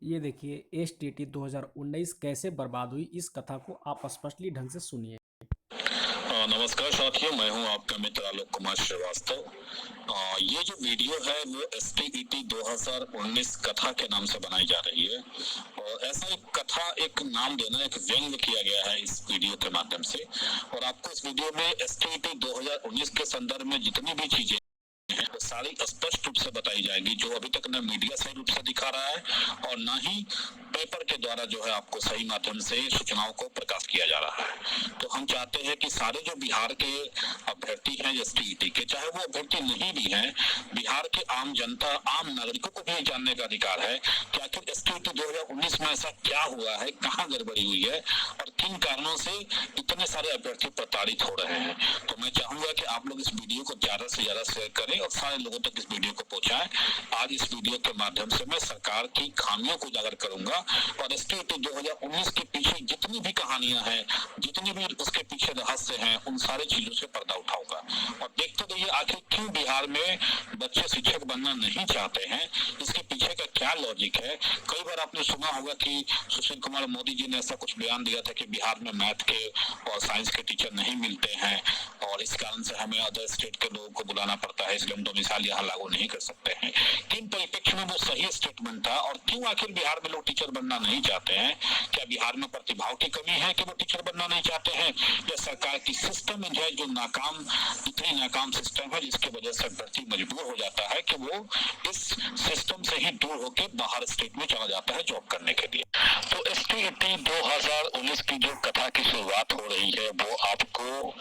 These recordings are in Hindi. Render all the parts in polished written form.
ये देखिए एसटीटी 2019 कैसे बर्बाद हुई, इस कथा को आप स्पष्टली ढंग से सुनिए। नमस्कार साथियों, मैं हूं आपका मित्र आलोक कुमार श्रीवास्तव। ये जो वीडियो है वो एसटीईटी 2019 कथा के नाम से बनाई जा रही है और ऐसा एक कथा, एक नाम देना, एक व्यंग किया गया है इस वीडियो के माध्यम से। और आपको इस वीडियो में एसटीईटी 2019 के संदर्भ में जितनी भी चीजें तो सारी स्पष्ट रूप से बताई जाएगी, जो अभी तक न मीडिया सही रूप से दिखा रहा है और न ही पेपर के द्वारा जो है आपको सही माध्यम से सूचनाओं को प्रकाश किया जा रहा है। तो हम चाहते हैं कि सारे जो बिहार के अभ्यर्थी हैं एसटीईटी के, चाहे वो अभ्यर्थी नहीं भी हैं, बिहार के आम जनता, आम नागरिकों को भी जानने का अधिकार है कि आखिर एसटीईटी 2019 में ऐसा क्या हुआ है, कहाँ गड़बड़ी हुई है और किन कारणों से इतने सारे अभ्यर्थी प्रताड़ित हो रहे हैं। तो मैं चाहूंगा कि आप लोग इस वीडियो को ज्यादा से ज्यादा शेयर करें और सारे लोगों तक इस वीडियो को पहुंचाएं। आज इस वीडियो के माध्यम से मैं सरकार की खामियों को उजागर करूंगा और एसटीईटी 2019 के पीछे जितनी भी कहानियां हैं, जितनी भी उसके पीछे रहस्य हैं, उन सारी चीजों से पर्दा उठाऊंगा। और देखते रहिए आखिर क्यों बिहार में बच्चे शिक्षक बनना नहीं चाहते हैं, इसके पीछे का क्या लॉजिक है। कई बार आपने सुना होगा कि सुशील कुमार मोदी जी ने ऐसा कुछ बयान दिया था कि बिहार में मैथ के और साइंस के टीचर नहीं मिलते हैं और इस कारण से हमें अदर स्टेट के लोगों को बुलाना पड़ता है, इसलिए हम डोमिसाइल यहाँ लागू नहीं कर सकते हैं। किन परिप्रेक्ष्य में वो सही स्टेटमेंट था और क्यों आखिर बिहार में लोग टीचर बनना नहीं चाहते हैं? क्या बिहार में प्रतिभाओं की कमी है कि वो टीचर बनना नहीं चाहते हैं, या सरकार की सिस्टम है जो नाकाम, इतनी नाकाम सिस्टम है जिसकी वजह से अभ्यर्थी मजबूर हो जाता है कि वो इस सिस्टम से ही दूर होकर बाहर स्टेट में चला जाता है जॉब करने के लिए। तो एसटीईटी 2019 की जो कथा की शुरुआत हो रही है वो आपको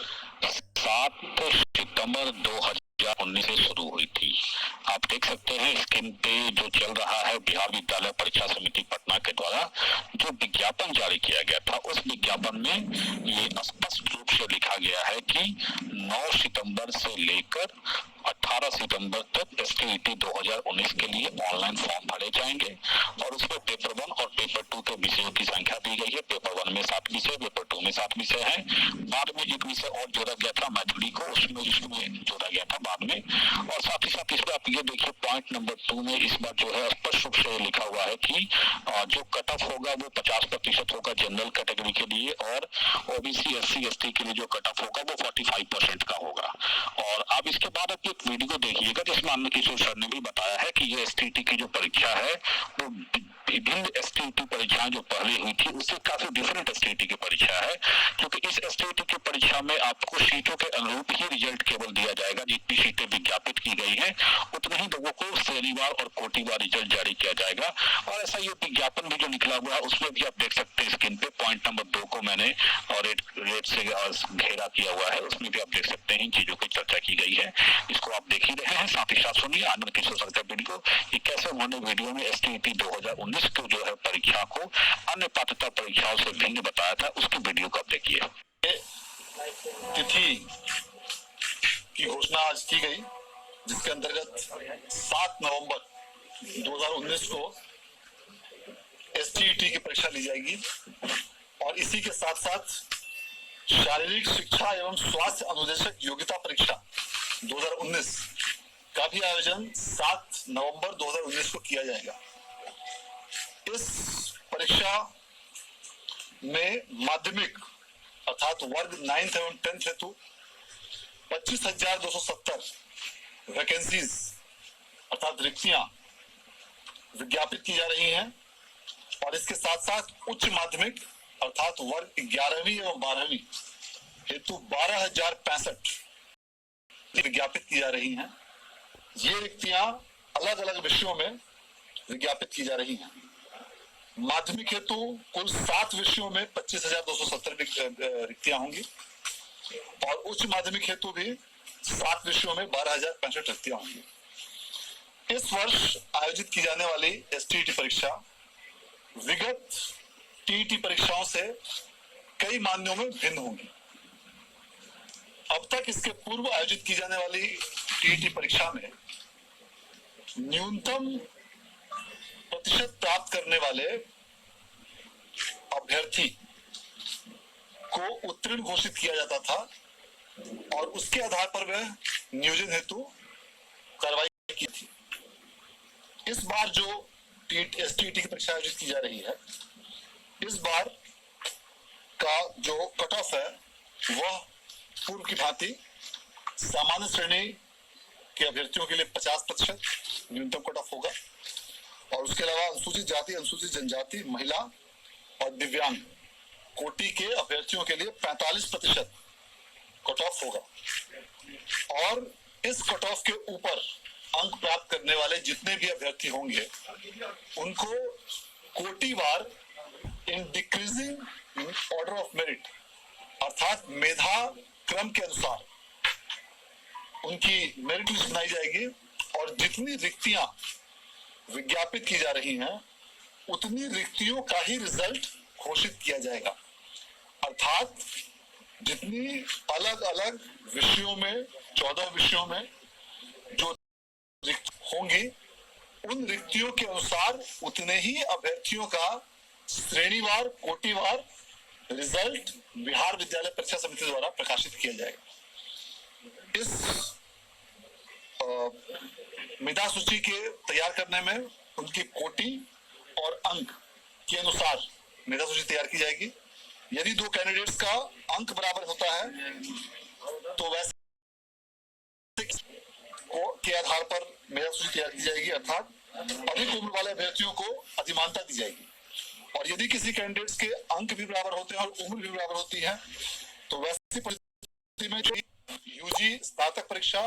7 सितंबर 2019 से शुरू हुई थी। आप देख सकते हैं स्क्रीन पे जो चल रहा है, बिहार विद्यालय परीक्षा समिति पटना के द्वारा जो विज्ञापन जारी किया गया था, उस विज्ञापन में ये स्पष्ट रूप से लिखा गया है कि 9 सितंबर से लेकर 18 सितंबर तक एसटीईटी 2019 के लिए ऑनलाइन फॉर्म भरे जाएंगे और उसमें पेपर 1 और पेपर 2 के विषयों की संख्या दी गई है। पेपर 1 में 7 विषय, पेपर 2 में 7 विषय है। बाद में एक विषय और जोड़ा गया था मैथिली को, उसमें जोड़ा गया था बाद में। और साथ ही साथ इसमें आप ये देखिए पॉइंट नंबर 2 में इस बार जो है स्पष्ट रूप से लिखा हुआ है कि जो कट ऑफ होगा वो 50% होगा जनरल कैटेगरी के लिए और ओबीसी एससी एसटी के लिए जो कट ऑफ होगा वो 45% का होगा। और अब इसके बाद आप एक वीडियो देखिएगा जिसमें अन्य किशोर सर ने भी बताया है कि ये एसटीईटी की जो परीक्षा है वो विभिन्न एसटीईटी परीक्षाएं जो पहले हुई थी उससे काफी डिफरेंट एसटीईटी की परीक्षा है, क्योंकि इस एसटीईटी की परीक्षा में आपको सीटों के अनुरूप ही रिजल्ट केवल दिया जाएगा। जितनी सीटें विज्ञापित की गई हैं उतने ही लोगों को श्रेणीवार और कोटिवार रिजल्ट जारी किया जाएगा। और ऐसा ये विज्ञापन भी जो निकला हुआ है उसमें भी आप देख सकते हैं स्क्रीन पे पॉइंट नंबर 2 को मैंने और रेड से घेरा किया हुआ है, उसमें भी आप देख सकते हैं इन चीजों की चर्चा की गई है। इसको आप देख ही रहे हैं। साथ ही साथ सुनिए आनंद किशोर सर का वीडियो कि कैसे उन्होंने वीडियो में एसटीईटी 2019 को जो है परीक्षा को अन्य पात्रता परीक्षाओं से भिन्न बताया था, उसकी वीडियो को आप देखिए। तिथि की घोषणा आज की गई जिसके अंतर्गत 7 नवंबर 2019 को एसटीईटी की परीक्षा ली जाएगी और इसी के साथ साथ शारीरिक शिक्षा एवं स्वास्थ्य अनुदेशक योग्यता परीक्षा 2019 का भी आयोजन 7 नवंबर 2019 को किया जाएगा। इस परीक्षा में माध्यमिक अर्थात वर्ग 9th एवं 10th हेतु 25,270 वैकेंसीज अर्थात रिक्तियां विज्ञापित की जा रही हैं और इसके साथ साथ उच्च माध्यमिक अर्थात वर्ग 11वीं एवं 12वीं हेतु 12,065 विज्ञापित की जा रही हैं। ये रिक्तियां अलग अलग विषयों में विज्ञापित की जा रही हैं। माध्यमिक हेतु कुल 7 विषयों में 25,270 रिक्तियां होंगी और उच्च माध्यमिक हेतु भी 7 विषयों में 12,065 रिक्तियां होंगी। इस वर्ष आयोजित की जाने वाली एसटीईटी परीक्षा विगत टीईटी परीक्षाओं से कई मान्यों में भिन्न होंगी। अब तक इसके पूर्व आयोजित की जाने वाली टीईटी परीक्षा में न्यूनतम प्रतिशत प्राप्त करने वाले अभ्यर्थी को उत्तीर्ण घोषित किया जाता था और उसके आधार पर वह नियोजन हेतु कार्रवाई की थी। इस बार जो एसटीईटी की परीक्षा आयोजित की जा रही है। इस बार का जो कट ऑफ है वह पूर्व की भांति सामान्य श्रेणी के अभ्यर्थियों के लिए 50% न्यूनतम कट ऑफ होगा और उसके अलावा अनुसूचित जाति, अनुसूचित जनजाति, महिला और दिव्यांग कोटि के अभ्यर्थियों के लिए 45% कट ऑफ होगा और इस कट ऑफ के ऊपर अंक प्राप्त करने वाले जितने भी अभ्यर्थी होंगे उनको कोटिवार in decreasing order of merit अर्थात मेधा क्रम के अनुसार उनकी मेरिट लिस्ट बनाई जाएगी और जितनी रिक्तियां विज्ञापित की जा रही हैं उतनी रिक्तियों का ही रिजल्ट घोषित किया जाएगा। अर्थात जितनी अलग अलग विषयों में 14 विषयों में जो रिक्त होंगी उन रिक्तियों के अनुसार उतने ही अभ्यर्थियों का श्रेणीवार कोटिवार रिजल्ट बिहार विद्यालय परीक्षा समिति द्वारा प्रकाशित किया जाएगा। इस मेधा सूची के तैयार करने में उनकी कोटि और अंक के अनुसार मेधा सूची तैयार की जाएगी। यदि दो कैंडिडेट्स का अंक बराबर होता है तो वैसे के आधार पर मेधा सूची तैयार की जाएगी अर्थात अधिक उम्र वाले अभ्यर्थियों को अधिमानता दी जाएगी और यदि किसी कैंडिडेट्स के अंक भी बराबर होते हैं और उम्र भी बराबर होती है तो वैसी परिस्थिति में जो यूजी स्नातक परीक्षा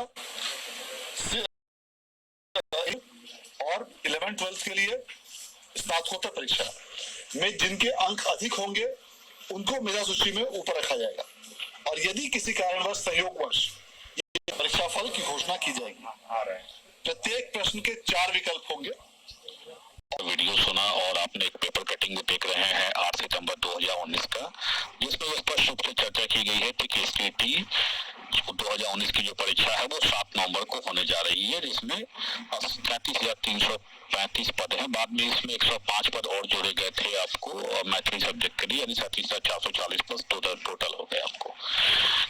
और 11-12 के लिए स्नातकोत्तर परीक्षा में जिनके अंक अधिक होंगे उनको मेधा सूची में ऊपर रखा जाएगा और यदि किसी कारणवश संयोगवश परीक्षा फल की घोषणा की जाएगी। प्रत्येक प्रश्न के 4 विकल्प होंगे। वीडियो सुना और आपने एक पेपर कटिंग में देख रहे हैं 8 सितंबर 2019 का, जिसमें स्पष्ट रूप से चर्चा की गई है कि एसटीईटी 2019 की जो परीक्षा है वो 7 नवंबर को होने जा रही है, जिसमें 37,335 पद हैं। बाद में इसमें 105 पद और जोड़े गए थे आपको मैथिली सब्जेक्ट के लिए, यानी 37,440 प्लस टोटल हो गए आपको।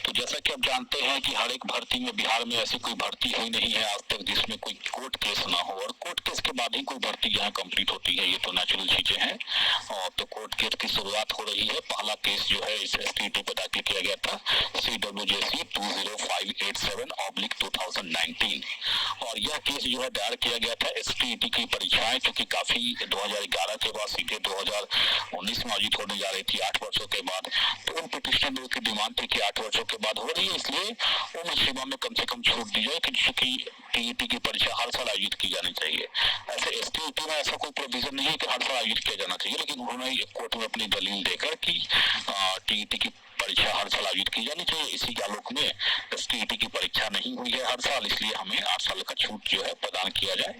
तो जैसा कि आप जानते हैं कि हर एक भर्ती में बिहार में ऐसी कोई भर्ती हुई नहीं है आज तक जिसमें कोई कोर्ट केस ना हो और कोर्ट केस के बाद ही कोई भर्ती यहाँ कंप्लीट होती है, ये तो नेचुरल चीजें हैं। और तो कोर्ट केस की शुरुआत हो रही है। पहला केस जो है इस एसटीईटी पे दाखिल किया गया था CWJC 20587/2019 और यह केस जो है दायर किया गया था एसटीईटी की परीक्षाएं क्योंकि काफी 2011 के बाद सीधे 2019 में आयोजित होने जा रही थी 8 वर्षों के बाद। तो उन पिटिशनरों की डिमांड थी कि 8 वर्षों के बाद हो रही है, इसलिए उम्र सीमा में कम से कम छूट दी जाए कि चूंकि टीईटी की परीक्षा हर साल आयोजित की जानी चाहिए। ऐसे एसटीईटी में ऐसा कोई प्रोविजन नहीं है कि हर साल आयोजित किया जाना चाहिए, लेकिन उन्होंने कोर्ट में अपनी दलील देकर कि टीईटी की परीक्षा हर साल आयोजित की जानी चाहिए, इसी के आलोक में एसटीईटी की परीक्षा नहीं हुई है हर साल, इसलिए हमें 8 साल का छूट जो है प्रदान किया जाए।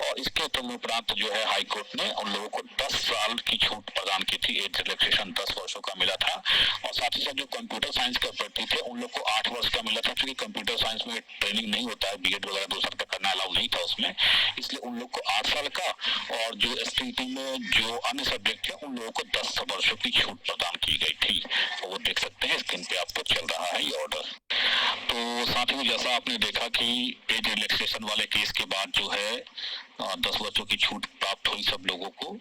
और इसके उपरांत जो है हाई कोर्ट ने उन लोगों को 10 साल की छूट प्रदान की थी, एज रिलैक्सेशन 10 वर्षों का मिला था। और साथ ही साथ जो कंप्यूटर साइंस के अभ्यर्थी थे उन लोग को 8 वर्ष का मिला था, क्योंकि कंप्यूटर साइंस में ट्रेनिंग नहीं होता है, बीएड वगैरह 2 साल का करना अलाउ नहीं था उसमें, इसलिए उन लोग को 8 साल का। और जो एसटीईटी में जो अन्य सब्जेक्ट है उन लोगों को 10 वर्षों की छूट प्रदान की गई थी। तो वो देख सकते हैं स्क्रीन पे आपको चल रहा है ये ऑर्डर। तो साथ ही जैसा आपने देखा कि एज रिलैक्सेशन वाले केस के बाद जो है 10 वर्षों की छूट प्राप्त हुई सब लोगों को,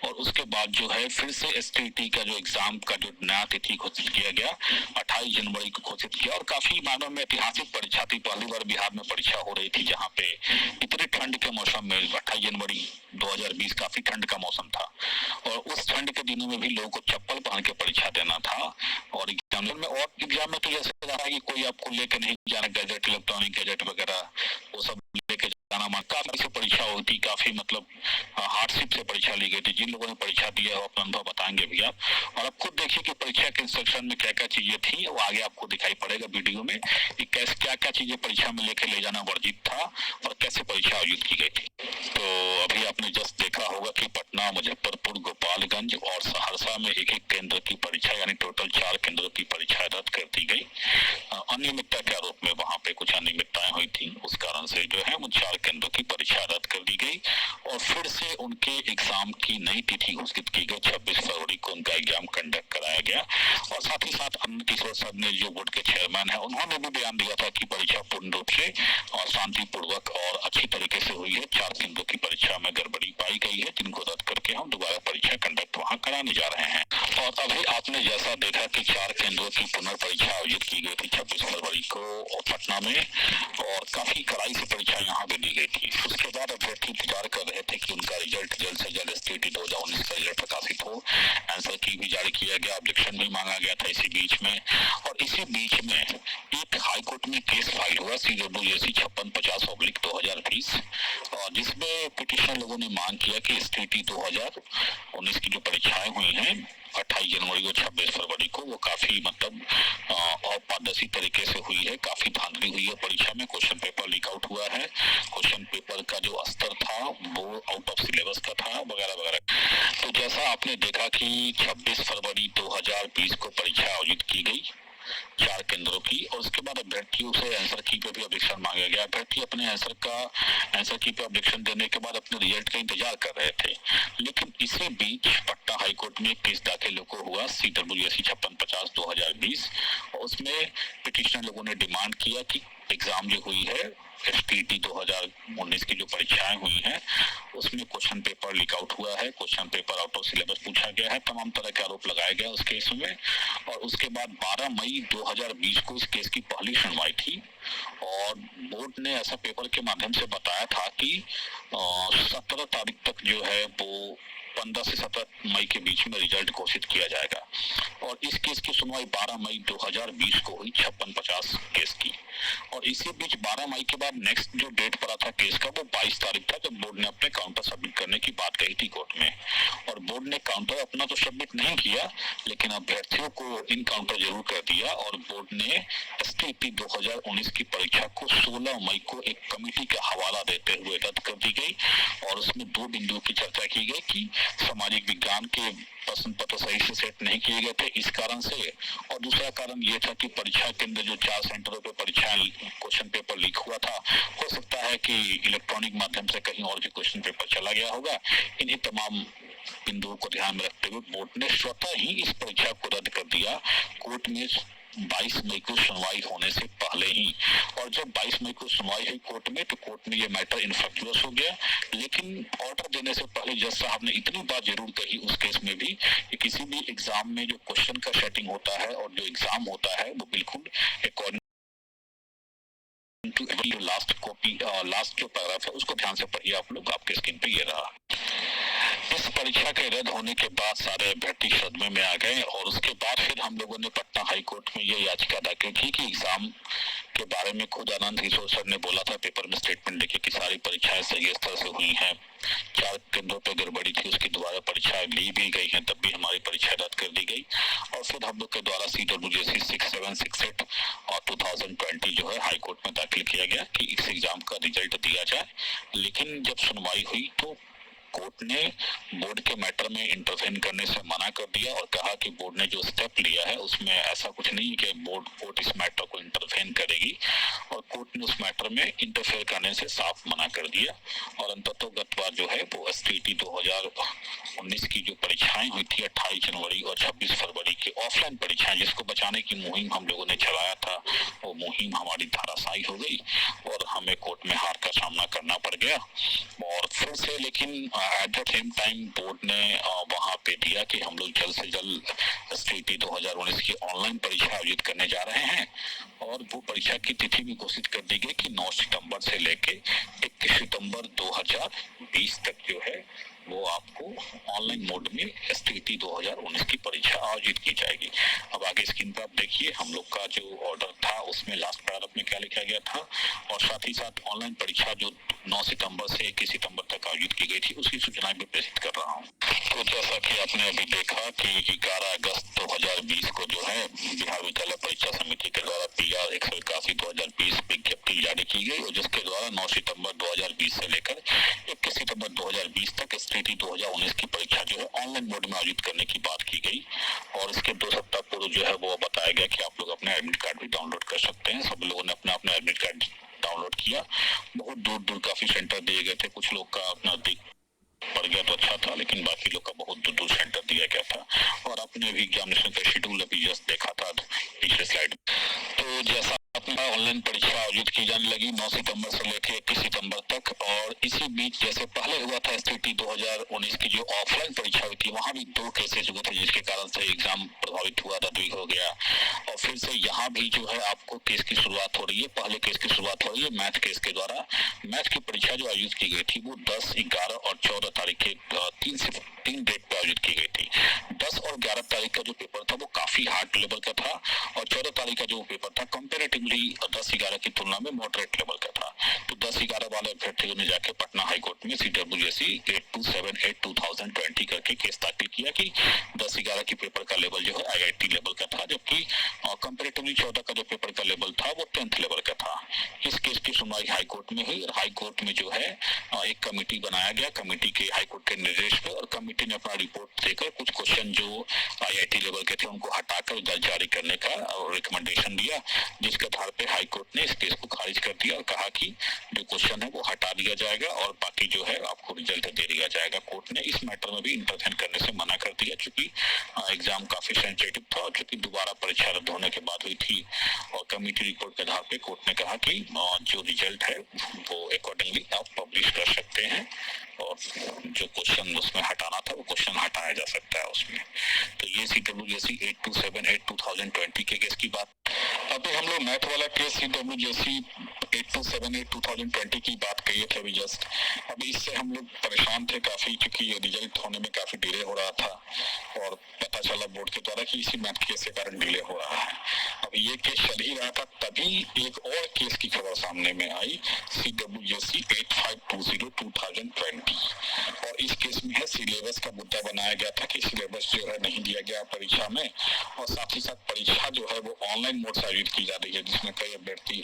और उसके बाद जो है फिर से एसटीईटी का जो एग्जाम का जो नया तिथि घोषित किया गया 28 जनवरी को घोषित किया। और काफी मानों में ऐतिहासिक परीक्षा थी, पहली बार बिहार में परीक्षा हो रही थी जहाँ पे इतने ठंड के मौसम में 28 जनवरी 2020 काफी ठंड का मौसम था और उस ठंड के दिनों में भी लोगों को चप्पल पहन के परीक्षा देना था। और एग्जाम में तो जैसे रहा कि कोई आपको लेके नहीं जाना, गैजेट इलेक्ट्रॉनिक गैजेट वगैरह वो सब लेके जाना काफी से परीक्षा हुई थी, काफी मतलब हार्डशिप से परीक्षा ली गई थी। जिन लोगों ने परीक्षा दिया है अपना अनुभव बताएंगे भी आप, और आप खुद देखिए कि परीक्षा के इंस्ट्रक्शन में क्या क्या चीजें थी, वो आगे आपको दिखाई पड़ेगा वीडियो में कि कैसे क्या क्या चीजें परीक्षा में लेके ले जाना वर्जित था और कैसे परीक्षा आयोजित की गई थी। तो अभी आपने जस्ट देखा होगा कि पटना, मुजफ्फरपुर, गोपालगंज और सहरसा में एक केंद्र की परीक्षा यानी टोटल 4 केंद्रों की परीक्षा रद्द कर दी गई। अनियमितता के आरोप में वहां पे कुछ अनियमितताएं हुई थी, उस कारण से जो है वो 4 केंद्रों की परीक्षा रद्द कर दी गई और फिर से उनके एग्जाम की नई तिथि घोषित की गई, 26 फरवरी को उनका एग्जाम कंडक्ट कराया गया। और साथ ही साथ अन्य किशोर सर ने, जो बोर्ड के चेयरमैन है, उन्होंने भी बयान दिया था कि परीक्षा पूर्ण रूप से और शांतिपूर्वक और अच्छी तरीके से हुई है। 4 केंद्रों की परीक्षा में गड़बड़ी पाई गई है, जिनको रद्द करके हम दोबारा परीक्षा कंडक्ट वहां कराने जा रहे हैं। और अभी आपने जैसा देखा कि 4 केंद्रों की पुनर्परीक्षा आयोजित की गई थी 26 फरवरी को पटना में, और काफी कड़ाई से परीक्षा यहाँ भी ली गई थी। उसके बाद अभ्यर्थी इंतजार कर रहे थे कि उनका रिजल्ट जल्द से जल्द STET 2019 का रिजल्ट प्रकाशित हो। आंसर की भी जारी किया गया, ऑब्जेक्शन भी मांगा गया था इसी बीच में। और इसी बीच में एक हाईकोर्ट में केस फाइल हुआ CWSE 5650/2020, और जिसमें पिटिशनर लोगों ने मांग किया कि STET 2019 की जो परीक्षाएं हुई हैं 28 जनवरी और 26 फरवरी को, वो काफी मतलब अपारदर्शी तरीके से हुई है, काफी धांधली हुई है परीक्षा में। क्वेश्चन पेपर लीक आउट हुआ है, क्वेश्चन पेपर का जो स्तर था वो आउट ऑफ सिलेबस का था, वगैरह वगैरह। तो जैसा आपने देखा कि 26 फरवरी 2020 को परीक्षा आयोजित की गई 4 केंद्रों की, और उसके बाद अभ्यर्थियों से आंसर की पे भी ऑब्जेक्शन मांगा गया। अभ्यर्थी अपने आंसर की पे ऑब्जेक्शन देने के बाद अपने रिजल्ट का इंतजार कर रहे थे। लेकिन इसी बीच पटना हाईकोर्ट में केस दाखिल हुआ CWSE 5650/2020, और उसमें पिटिशनर लोगों ने डिमांड किया कि एग्जाम जो हुई है STET 2019 की जो परीक्षाएं हुई हैं उसमें क्वेश्चन पेपर लीक आउट हुआ है, question paper out of syllabus पूछा गया है, तमाम तरह के आरोप लगाए गए उस केस में। और उसके बाद 12 मई 2020 को इस केस की पहली सुनवाई थी, और बोर्ड ने ऐसा पेपर के माध्यम से बताया था कि 17 तारीख तक जो है वो 15 से 17 मई के बीच में रिजल्ट घोषित किया जाएगा। और इस केस की सुनवाई 12 मई 2020 को हुई 5650 केस की। और इसी बीच 12 मई के बाद नेक्स्ट जो डेट पड़ा था केस का वो 22 तारीख था, जब बोर्ड ने अपने काउंटर सबमिट करने की बात कही थी कोर्ट में। और बोर्ड ने काउंटर अपना तो सबमिट नहीं किया, लेकिन अभ्यर्थियों को इन काउंटर जरूर कर दिया। और बोर्ड ने STET 2019 की परीक्षा को 16 मई को एक कमेटी का हवाला देते हुए रद्द कर दी गई। और उसमें 2 बिंदुओं की चर्चा की गई कि सामाजिक विज्ञान के प्रश्न पत्र सही से सेट नहीं किए गए थे इस कारण से, और दूसरा कारण ये था कि परीक्षा केंद्र जो 4 सेंटरों पे परीक्षा क्वेश्चन पेपर लीक हुआ था, हो सकता है कि इलेक्ट्रॉनिक माध्यम से कहीं और भी क्वेश्चन पेपर चला गया होगा। इन्हीं तमाम बिंदुओं को ध्यान में रखते हुए बोर्ड ने स्वतः ही इस परीक्षा को रद्द कर दिया कोर्ट में 22 मई को सुनवाई होने से पहले ही। और जब 22 मई को सुनवाई हुई कोर्ट में, तो कोर्ट में ये मैटर इनफ्रक्चुअस हो गया। लेकिन ऑर्डर देने से पहले जज साहब ने इतनी बात जरूर कही उस केस में भी कि किसी भी एग्जाम में जो क्वेश्चन का सेटिंग होता है और जो एग्जाम होता है वो बिल्कुल अकॉर्डिंग टू लास्ट जो पैराग्राफ है उसको ध्यान से पढ़िए आप लोग, आपके स्क्रीन पे ये रहा। इस परीक्षा के रद्द होने के बाद सारे अभ्यर्थी सदमे में आ गए, और उसके बाद फिर हम लोगों ने पटना हाई कोर्ट में ये याचिका दाखिल की कि एग्जाम के बारे में खुद आनंद किशोर सर ने बोला था पेपर में स्टेटमेंट देके कि सारी परीक्षाएं सही स्तर से हुई हैं, 4 केंद्रों पे गड़बड़ी थी, उसकी दोबारा परीक्षा ली भी गई है, तब भी हमारी परीक्षा रद्द कर दी गई। और फिर हम लोग के द्वारा CWSE 6768 और 2020 जो है हाई कोर्ट में दाखिल किया गया कि इस एग्जाम का रिजल्ट दिया जाए। लेकिन जब सुनवाई हुई तो कोर्ट ने बोर्ड के मैटर में इंटरफेन करने से मना कर दिया और कहा कि बोर्ड ने जो स्टेप लिया है उसमें ऐसा कुछ नहीं कि कोर्ट इस मैटर को इंटरफेन करेगी, और कोर्ट ने उस मैटर में इंटरफेयर करने से साफ मना कर दिया। और अंततोगतवार जो है वो STET 2019 की जो परीक्षाएं हुई थी 28 जनवरी और 26 फरवरी की ऑफलाइन परीक्षाएं, जिसको बचाने की मुहिम हम लोगों ने चलाया था, वो मुहिम हमारी धाराशायी हो गई और हमें कोर्ट में हार का सामना करना पड़ गया। और फिर से लेकिन at the same time board ने वहां पे दिया कि हम लोग जल्द से जल्द STET 2019 की ऑनलाइन परीक्षा आयोजित करने जा रहे हैं, और वो परीक्षा की तिथि भी घोषित कर दी गई कि 9 सितंबर से लेके 21 सितंबर 2020 तक जो है वो आपको ऑनलाइन मोड में STET 2019 की परीक्षा आयोजित की जाएगी। अब आगे स्क्रीन पर आप देखिए हम लोग का जो ऑर्डर था उसमें लास्ट पैराग्राफ में क्या लिखा गया था, और साथ ही साथ ऑनलाइन परीक्षा जो 9 सितंबर से 21 सितंबर तक आयोजित की गई थी उसकी सूचनाएं भी प्रेषित कर रहा हूँ। तो जैसा कि आपने अभी देखा कि 11 अगस्त 2020 को जो है बिहार विद्यालय परीक्षा समिति के द्वारा PR 181/2020 विज्ञप्ति जारी की गई, और जिसके द्वारा 9 सितंबर 2020 से लेकर 21 सितंबर 2020 तक STET 2019 की परीक्षा जो है ऑनलाइन मोड में आयोजित करने की बात की गई। और इसके 2 सप्ताह पूर्व जो है वो बताया गया कि आप लोग अपने एडमिट कार्ड भी डाउनलोड कर सकते हैं। सब लोगों ने अपना एडमिट कार्ड डाउनलोड किया। बहुत दूर दूर काफी सेंटर दिए गए थे, कुछ लोग का अपना पड़ गया तो अच्छा था, लेकिन बाकी लोग का बहुत दूर दूर सेंटर दिया गया था। और आपने भी एग्जामिनेशन का शेड्यूल अभी जस्ट देखा था पिछले स्लाइड। तो जैसा अपना ऑनलाइन परीक्षा आयोजित की जाने लगी 9 सितंबर से लेकर 21 सितंबर तक, और इसी बीच जैसे पहले हुआ था एसटीईटी 2019 की जो ऑफलाइन परीक्षा हुई थी, वहां भी 2 केसेस हुए थे जिसके कारण से एग्जाम प्रभावित हुआ, रद्द हो गया। और फिर से यहाँ भी जो है आपको केस की शुरुआत हो रही है। पहले केस की शुरुआत हो रही है मैथ केस के द्वारा। मैथ की परीक्षा जो आयोजित की गई थी वो 10, 11 और 14 तारीख के 3 डेट पे आयोजित की गई थी। 10 और 11 तारीख का जो पेपर था वो काफी हार्ड लेवल का था, और 14 तारीख का जो पेपर था कंपेरेटिवली 10-11 की तुलना में मॉडरेट लेवल का था। तो 10-11 वाले अभ्यर्थियों ने जाके पटना हाई कोर्ट में CWJC 8278/2020 करके केस दाखिल किया कि 10-11 की पेपर का लेवल जो है IIT लेवल का था, जबकि कंपेरेटिवली 14 का जो पेपर का लेवल था वो 10th लेवल का था। इस केस की सुनवाई हाई कोर्ट में हुई, और हाई कोर्ट में जो है एक कमेटी बनाया गया, कमेटी के हाई कोर्ट के निर्देश पे, और कमेटी ने अपना रिपोर्ट देकर कुछ क्वेश्चन जो IIT लेवल के थे उनको हटाकर रिजल्ट जारी करने का रिकमेंडेशन दिया, जिसके आधार पे हाई कोर्ट ने इस केस को खारिज कर दिया और कहा कि जो क्वेश्चन है वो हटा दिया जाएगा और बाकी जो है आपको रिजल्ट दे दिया जाएगा। कोर्ट ने इस मैटर में भी इंटरफेयर करने से मना कर दिया, चूंकि एग्जाम काफी सेंसिटिव था और चूंकि दोबारा परीक्षा रद्द होने के बाद हुई थी, और कमेटी रिपोर्ट के आधार पे कोर्ट ने कहा कि जो रिजल्ट है वो अकॉर्डिंगली आप पब्लिश कर सकते हैं, और जो क्वेश्चन उसमें हटाना था वो क्वेश्चन हटाया जा सकता है उसमें। तो ये CWJC 8278/2020 के केस की बात। अभी हम लोग मैथ वाला केस CWJC 8278/2020 की बात कही थे अभी जस्ट। अभी इससे हम लोग परेशान थे काफी, क्योंकि ये रिजल्ट होने में काफी डिले हो रहा था, और पता चला बोर्ड के द्वारा कि इसी मैथ केस के कारण डिले हो रहा है। अभी ये केस चल ही रहा था, तभी एक और केस की खबर सामने में आई, CWJC 8520/2020, और इस केस में है सिलेबस का मुद्दा बनाया गया था कि सिलेबस जो है नहीं दिया गया परीक्षा में, और साथ ही साथ परीक्षा जो है वो ऑनलाइन मोड से आयोजित की जा रही है, जिसमें कई अभ्यर्थी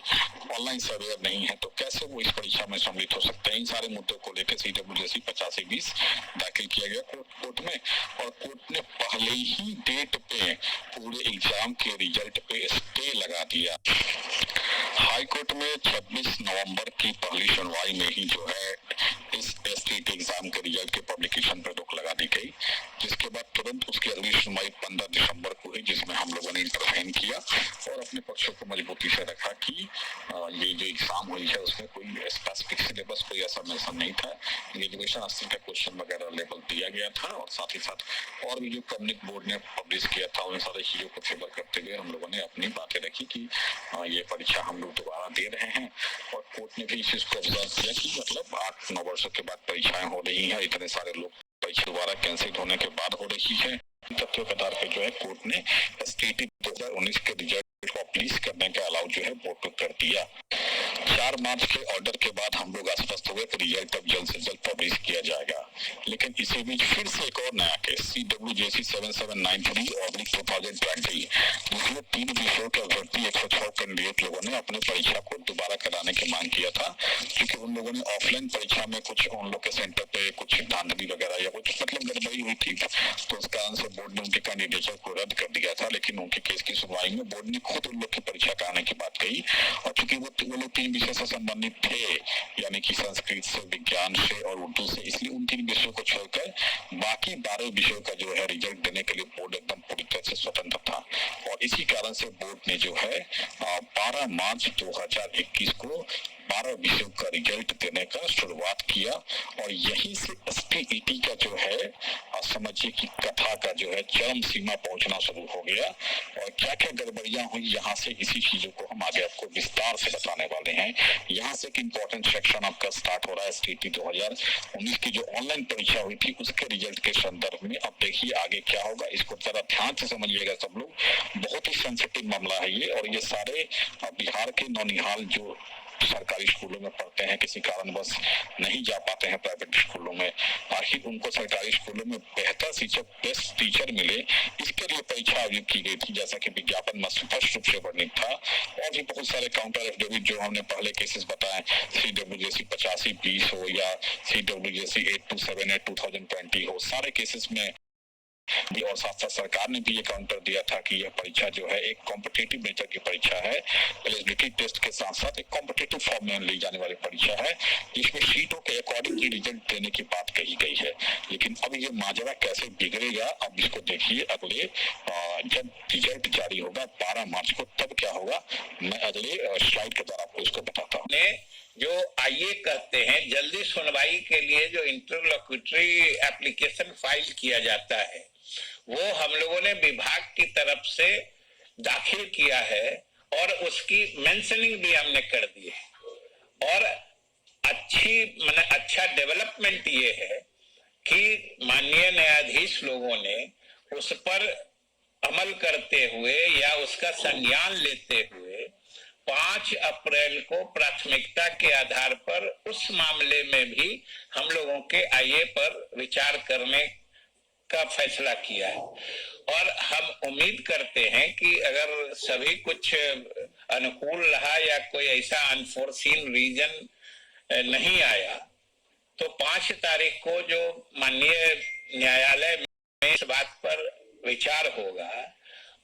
ऑनलाइन सर्वेयर नहीं है, तो कैसे वो इस परीक्षा में सम्मिलित हो सकते हैं। इन सारे मुद्दों को लेकर CWJC 8520 दाखिल किया गया कोर्ट में, और कोर्ट ने पहले ही डेट पे पूरे एग्जाम के रिजल्ट पे स्टे लगा दिया। हाई कोर्ट में 26 नवंबर की पहली सुनवाई में ही जो है इस STET एग्जाम के रिजल्ट के पब्लिकेशन पर रोक लगा दी गई, जिसके बाद तुरंत उसकी अगली सुनवाई 15 दिसंबर को हुई, जिसमें हम लोगों ने इंटरफेयर किया और अपने पक्षों को मजबूती से रखा कि ये जो एग्जाम हुई है उसमें कोई स्पेसिफिक सिलेबस कोई ऐसा मेंशन नहीं था, ग्रेजुएशन स्तर का क्वेश्चन वगैरह लेवल दिया गया था, और साथ ही साथ और भी जो कम्युनिक बोर्ड ने पब्लिश किया था उन सारी चीजों को फेवर करते हुए हम लोगों ने अपनी बातें रखी कि ये परीक्षा हम लोग दोबारा दे रहे हैं। और कोर्ट ने भी इस चीज को ऑब्जर्व किया कि मतलब 8-9 वर्षों के बाद परीक्षाएं हो रही हैं, इतने सारे लोग परीक्षा दोबारा कैंसिल होने के बाद हो रही है। तथ्यों के आधार पर जो है कोर्ट ने STET 2019 के रिजल्ट को पब्लिश करने का अलाउ जो है बोर्ड को कर दिया। 4 मार्च के ऑर्डर के बाद हम लोग आश्वस्त हुए कि रिजल्ट अब जल्द से जल्द पब्लिश किया जाएगा, लेकिन इसी बीच फिर से एक और नया केस CWJC 7793/2020, जिसमें 3 विषयों के अभ्यर्थी 106 कैंडिडेट लोगों ने अपने परीक्षा को दोबारा कराने की मांग किया था, क्योंकि उन लोगों ने ऑफलाइन परीक्षा में कुछ उन लोग के सेंटर पे कुछ धांधली वगैरह या कुछ मतलब गड़बड़ी हुई थी, तो उस कारण से बोर्ड ने उनके कैंडिडेचर को रद्द कर दिया था। लेकिन उनके केस की सुनवाई में बोर्ड ने खुद उन लोग की परीक्षा कराने की बात कही, और चूंकि वो लोग 3 विषय से संबंधित थे, यानी कि संस्कृत से, विज्ञान से और उर्दू से, इसलिए उन 3 विषयों को छोड़कर बाकी 12 विषयों का जो है रिजल्ट देने के लिए बोर्ड एकदम पूरी तरह से स्वतंत्र था। और इसी कारण से बोर्ड ने जो है 12 मार्च 2021 को 12 विषयों का रिजल्ट देने का शुरुआत किया, और यहीं से STET का जो है समझिए कि कथा का जो है चरम सीमा पहुंचना शुरू हो गया। और क्या क्या गड़बड़ियां हुई यहाँ से, इसी चीजों को हम आगे आपको विस्तार से बताने वाले हैं। यहाँ से एक इम्पोर्टेंट सेक्शन आपका स्टार्ट हो रहा है STET 2019 की जो ऑनलाइन परीक्षा हुई थी उसके रिजल्ट के संदर्भ में। अब देखिए आगे क्या होगा, इसको जरा ध्यान से समझिएगा सब लोग, बहुत ही सेंसिटिव मामला है ये। और ये सारे बिहार के नौनिहाल जो सरकारी स्कूलों में पढ़ते हैं, किसी कारणवश नहीं जा पाते हैं प्राइवेट स्कूलों में, आखिर उनको सरकारी स्कूलों में बेहतर शिक्षक, बेस्ट टीचर मिले, इसके लिए परीक्षा आयोजित की गई थी, जैसा कि विज्ञापन में स्पष्ट रूप से वर्णित था। और भी बहुत सारे काउंटर एफिडेविट जो हमने पहले केसेस बताए, CWJC 8520 हो या CWJC 8278/2020 हो, सारे केसेस में और साथ साथ सरकार ने भी ये काउंटर दिया था कि यह परीक्षा जो है एक कॉम्पिटिटिव नेचर की परीक्षा है, एलिजिबिलिटी टेस्ट के साथ साथ एक कॉम्पिटिटिव फॉर्म में ली जाने वाली परीक्षा है, जिसमें सीटों के अकॉर्डिंग ही रिजल्ट देने की बात कही गई है। लेकिन अब ये माजरा कैसे बिगड़ेगा, अब इसको देखिए अगले जब रिजल्ट जारी होगा 12 मार्च को, तब क्या होगा मैं अगले स्लाइड के द्वारा आपको इसको बताता हूँ। जो आइए कहते हैं जल्दी सुनवाई के लिए जो इंटरलोक्यूटरी एप्लीकेशन फाइल किया जाता है, वो हम लोगों ने विभाग की तरफ से दाखिल किया है और उसकी मेंशनिंग भी हमने कर दी है। और अच्छा डेवलपमेंट ये है कि माननीय न्यायाधीश लोगों ने उस पर अमल करते हुए या उसका संज्ञान लेते हुए 5 अप्रैल को प्राथमिकता के आधार पर उस मामले में भी हम लोगों के आईए पर विचार करने का फैसला किया है। और हम उम्मीद करते हैं कि अगर सभी कुछ अनुकूल रहा या कोई ऐसा अनफोर्सीन रीजन नहीं आया, तो 5 तारीख को जो माननीय न्यायालय में इस बात पर विचार होगा,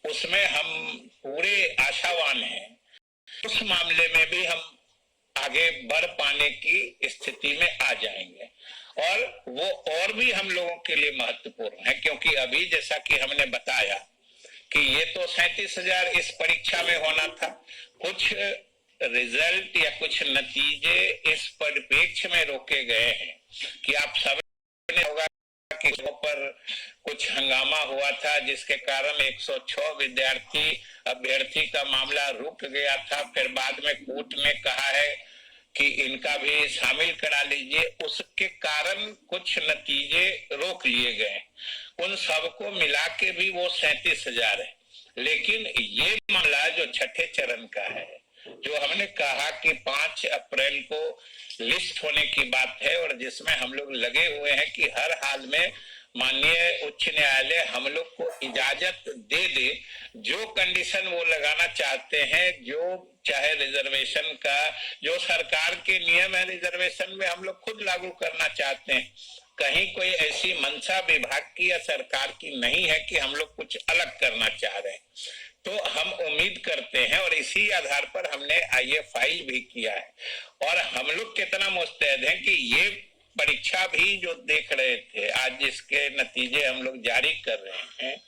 उसमें हम पूरे आशावान हैं। उस मामले में भी हम आगे बढ़ पाने की स्थिति में आ जाएंगे और वो और भी हम लोगों के लिए महत्वपूर्ण है, क्योंकि अभी जैसा कि हमने बताया कि ये तो 37,000 इस परीक्षा में होना था। कुछ रिजल्ट या कुछ नतीजे इस परिप्रेक्ष्य में रोके गए हैं कि आप सबने होगा कि पर कुछ हंगामा हुआ था, जिसके कारण 106 अभ्यर्थी का मामला रुक गया था। फिर बाद में कोर्ट ने कहा है कि इनका भी शामिल करा लीजिए, उसके कारण कुछ नतीजे रोक लिए गए। उन सबको मिला के भी वो 37,000 है। लेकिन ये मामला जो छठे चरण का है, जो हमने कहा कि 5 अप्रैल को लिस्ट होने की बात है और जिसमें हम लोग लगे हुए हैं कि हर हाल में माननीय उच्च न्यायालय हम लोग को इजाजत दे दे, जो कंडीशन वो लगाना चाहते हैं, जो चाहे रिजर्वेशन का जो सरकार के नियम है रिजर्वेशन में हम लोग खुद लागू करना चाहते हैं। कहीं कोई ऐसी मंशा विभाग की या सरकार की नहीं है कि हम लोग कुछ अलग करना चाह रहे हैं। तो हम उम्मीद करते हैं और इसी आधार पर हमने आईए फाइल भी किया है। और हम लोग कितना मुस्तैद हैं कि ये परीक्षा भी जो देख रहे थे, आज जिसके नतीजे हम लोग जारी कर रहे हैं,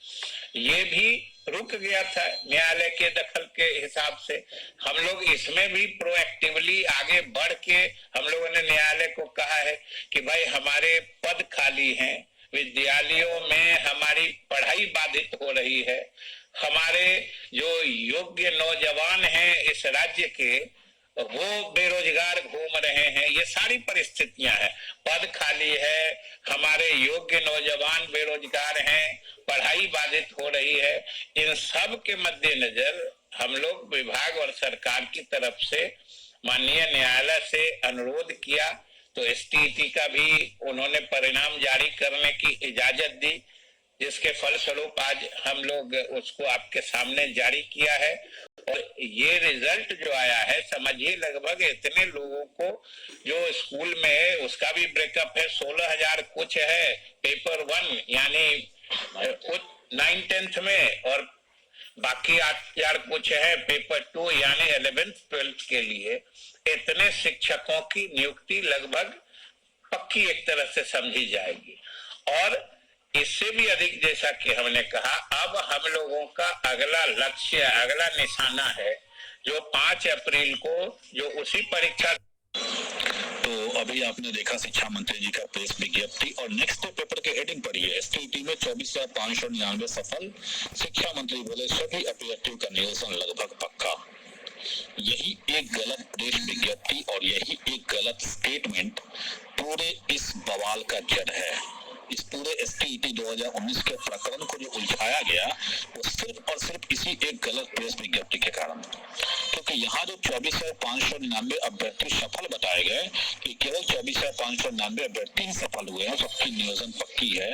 ये भी रुक गया था न्यायालय के दखल के हिसाब से। हम लोग इसमें भी प्रोएक्टिवली आगे बढ़ के हम लोगों ने न्यायालय को कहा है कि भाई हमारे पद खाली हैं, विद्यालयों में हमारी पढ़ाई बाधित हो रही है, हमारे जो योग्य नौजवान हैं इस राज्य के वो बेरोजगार घूम रहे हैं, ये सारी परिस्थितियां हैं। पद खाली है, हमारे योग्य नौजवान बेरोजगार हैं, पढ़ाई बाधित हो रही है। इन सब के मद्देनजर हम लोग विभाग और सरकार की तरफ से माननीय न्यायालय से अनुरोध किया, तो एसटीईटी का भी उन्होंने परिणाम जारी करने की इजाजत दी, जिसके फलस्वरूप आज हम लोग उसको आपके सामने जारी किया है। और ये रिजल्ट जो आया है, समझिए लगभग इतने लोगों को जो स्कूल में है उसका भी ब्रेकअप है। 16,000 कुछ है पेपर 1 यानी 9-10th में, और बाकी 8,000 कुछ है पेपर 2 यानी 11th-12th के लिए। इतने शिक्षकों की नियुक्ति लगभग पक्की एक तरह से समझी जाएगी। और इससे भी अधिक, जैसा कि हमने कहा, अब हम लोगों का अगला लक्ष्य, अगला निशाना है जो 5 अप्रैल को जो उसी परीक्षा। तो अभी आपने देखा शिक्षा मंत्री जी का प्रेस विज्ञप्ति, और नेक्स्ट पेपर के हेडिंग पर ही एसटीईटी में 24,599 सफल। शिक्षा मंत्री बोले सभी अभ्यर्थियों का निरसन लगभग पक्का। यही एक गलत प्रेस विज्ञप्ति और यही एक गलत स्टेटमेंट पूरे इस बवाल का जड़ है। इस पूरे एसटीईटी 2019 के प्रकरण को जो उलझाया गया वो सिर्फ और सिर्फ इसी एक गलत प्रेस विज्ञप्ति के कारण, क्योंकि यहाँ जो 24,599 अभ्यर्थी सफल बताए गए कि केवल 24,599 अभ्यर्थी ही सफल हुए हैं, सबकी नियोजन पक्की है।